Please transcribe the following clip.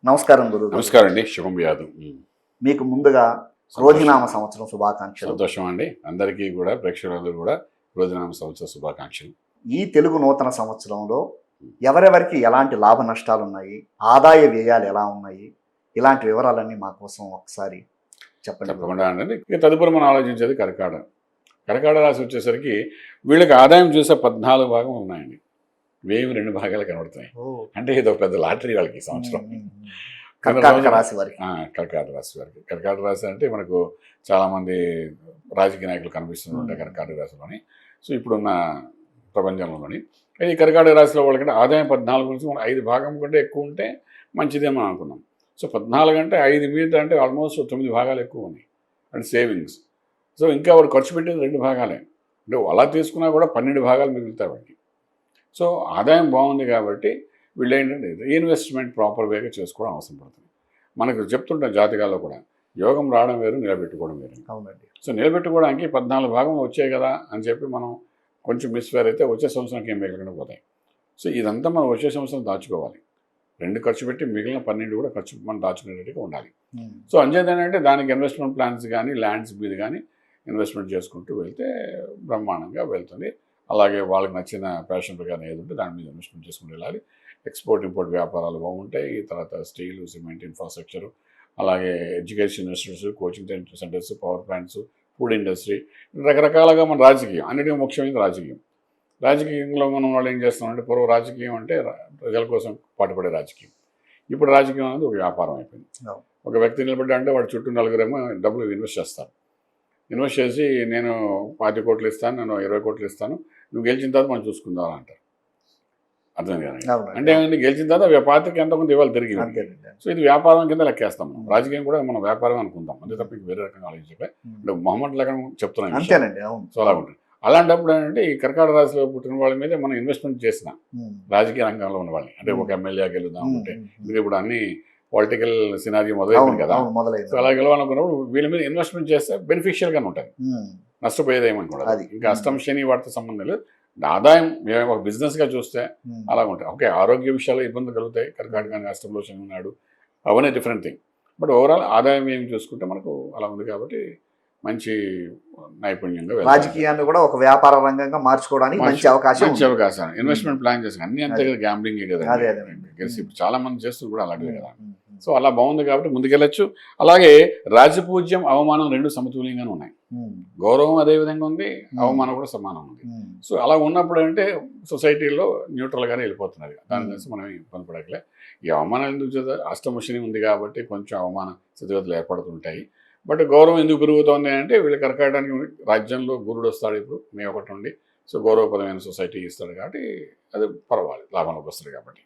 నమస్కారం గురువు గారు. నమస్కారం అండి. శుభం వ్యాధం. మీకు ముందుగా సంతోషం. క్రోధినామ సంవత్సరం శుభాకాంక్షలు. సంతోషం అండి. అందరికీ కూడా ప్రేక్షకులందరూ కూడా రోజునామ సంవత్సర శుభాకాంక్షలు. ఈ తెలుగు నూతన సంవత్సరంలో ఎవరెవరికి ఎలాంటి లాభ నష్టాలు ఉన్నాయి, ఆదాయ వ్యయాలు ఎలా ఉన్నాయి, ఇలాంటి వివరాలన్నీ మా కోసం ఒకసారి చెప్పండి. తప్పకుండా అండి. ఇక తదుపరి మనం ఆలోచించేది కర్కాట. కర్కాట రాశి వచ్చేసరికి వీళ్ళకి ఆదాయం చూసే 14 భాగం ఉన్నాయండి. వ్యయం 2 భాగాలు కనబడుతున్నాయి. అంటే ఇది ఒక పెద్ద లాటరీ వాళ్ళకి ఈ సంవత్సరం. కర్కాటక రాశి వారికి. కర్కాట రాశి వారికి. కర్కాట రాశి అంటే మనకు చాలామంది రాజకీయ నాయకులు కనిపిస్తుంటారు కర్కాటక రాశిలోని. సో ఇప్పుడున్న ప్రపంచంలోని ఈ కర్కాటక రాశిలో వాళ్ళకంటే ఆదాయం 14 నుంచి మనం 5 భాగం కంటే ఎక్కువ ఉంటే మంచిదేమో అనుకున్నాం. సో 14 అంటే 5 మీద అంటే ఆల్మోస్ట్ 9 భాగాలు ఎక్కువ ఉన్నాయి అంటే సేవింగ్స్. సో ఇంకా వాడు ఖర్చు పెట్టేది 2 భాగాలే. అంటే అలా తీసుకున్నా కూడా 12 భాగాలు మిగులుతాయి వాడికి. సో ఆదాయం బాగుంది కాబట్టి వీళ్ళు ఏంటంటే రీఇన్వెస్ట్మెంట్ ప్రాపర్ వేగా చేసుకోవడం అవసరం పడుతుంది. మనకు చెప్తుంటాం జాతకాల్లో కూడా యోగం రావడం వేరు, నిలబెట్టుకోవడం వేరు. అవునండి. సో నిలబెట్టుకోవడానికి 14 భాగం వచ్చాయి కదా అని చెప్పి మనం కొంచెం మిస్ఫేర్ అయితే వచ్చే సంవత్సరానికి ఏం మిగలకుండా పోతాయి. సో ఇదంతా మనం వచ్చే సంవత్సరం దాచుకోవాలి. 2 ఖర్చు పెట్టి మిగిలిన 12 కూడా ఖర్చు మనం దాచుకునేట్టుగా ఉండాలి. సో అంచేది ఏంటంటే దానికి ఇన్వెస్ట్మెంట్ ప్లాన్స్ కానీ ల్యాండ్స్ మీద కానీ ఇన్వెస్ట్మెంట్ చేసుకుంటూ వెళ్తే బ్రహ్మాండంగా వెళ్తుంది. అలాగే వాళ్ళకి నచ్చిన ప్యాషన్ ప్రకారం ఏది ఉంటే దాని మీద ఇన్వెస్ట్మెంట్ చేసుకుంటూ వెళ్ళాలి. ఎక్స్పోర్ట్ ఇంపోర్ట్ వ్యాపారాలు బాగుంటాయి. తర్వాత స్టీలు, సిమెంట్, ఇన్ఫ్రాస్ట్రక్చరు, అలాగే education institutes, coaching centres, power plants, food industry, రకరకాలుగా మన రాజకీయం అన్నిటికీ ముఖ్యమైనది రాజకీయం. రాజకీయంలో మనం వాళ్ళు ఏం చేస్తామంటే పూర్వ రాజకీయం అంటే ప్రజల కోసం పాటుపడే రాజకీయం. ఇప్పుడు రాజకీయం అనేది ఒక వ్యాపారం అయిపోయింది. ఒక వ్యక్తి నిలబడ్డా అంటే వాడి చుట్టూ నలుగురేమో డబ్బులు ఇన్వెస్ట్ చేస్తారు. ఇన్వెస్ట్ చేసి నేను 50 కోట్లు ఇస్తాను, నేను 20 కోట్లు ఇస్తాను, నువ్వు గెలిచిన తర్వాత మనం చూసుకుందాం అంటారు. అర్థం కాదు. అంటే గెలిచిన తర్వాత పార్టీకి ఎంతమంది ఇవ్వాలి తిరిగి. సో ఇది వ్యాపారం కింద లెక్కేస్తాం. రాజకీయం కూడా మనం వ్యాపారం అనుకుందాం. అంతే తప్ప వేరే రకంగా ఆలోచించే అంటే మొహమ్మద్ లెక్క చెప్తున్నాను. సో అలా ఉంటుంది. అలాంటప్పుడు ఏంటంటే ఈ కర్కాటక రాశిలో పుట్టిన వాళ్ళ మీద మనం ఇన్వెస్ట్మెంట్ చేసిన రాజకీయ రంగంలో ఉన్న వాళ్ళని అంటే ఒక ఎమ్మెల్యే గెలుద్దాం అంటే ఇది ఇప్పుడు అన్ని పొలిటికల్ సినారియో మొదలైంది కదా. సో అలా గెలవాలనుకున్నప్పుడు వీళ్ళ మీద ఇన్వెస్ట్మెంట్ చేస్తే బెనిఫిషియల్గానే ఉంటుంది. నష్టపోయేదేమని కూడా ఇంకా అష్టం శని వాటితో సంబంధం లేదు. ఆదాయం ఒక బిజినెస్గా చూస్తే అలా ఉంటాయి. ఓకే, ఆరోగ్య విషయాల్లో ఇబ్బందులు కలుగుతాయి. కర్కాటకానికి అష్టంలో శని ఉన్నాడు, అవన్నీ డిఫరెంట్ థింగ్. బట్ ఓవరాల్ ఆదాయం ఏమి చూసుకుంటే మనకు అలా ఉంది కాబట్టి మంచి నైపుణ్యంగా రాజకీయాన్ని కూడా ఒక వ్యాపార రంగంగా మార్చుకోవడానికి మంచి అవకాశం. ఇన్వెస్ట్మెంట్ ప్లాన్ చేసి అన్ని అంతే కదా, గ్యాంబ్లింగే కదా కలిసి చాలా మంది చేస్తారు కూడా అలాంటివి కదా. సో అలా బాగుంది కాబట్టి ముందుకెళ్ళచ్చు. అలాగే రాజపూజ్యం, అవమానం 2 సమతుల్యంగానే ఉన్నాయి. గౌరవం అదే విధంగా ఉంది, అవమానం కూడా సమానం ఉంది. సో అలా ఉన్నప్పుడు అంటే సొసైటీలో న్యూట్రల్గానే వెళ్ళిపోతున్నారు. దాని గురించి మనం ఇబ్బంది పడకలే. ఈ అవమానాలు ఎందుకు చేద్దాం, అష్టముషిని ఉంది కాబట్టి కొంచెం అవమాన స్థితిగతులు ఏర్పడుతుంటాయి. బట్ గౌరవం ఎందుకు పెరుగుతోంది అంటే వీళ్ళు కర్కాటకానికి రాజ్యంలో గురుడు వస్తాడు ఇప్పుడు మే 1 నుండి. సో గౌరవప్రదమైన సొసైటీ ఇస్తాడు కాబట్టి అది పర్వాలేదు, లాభంలోకి వస్తుంది కాబట్టి.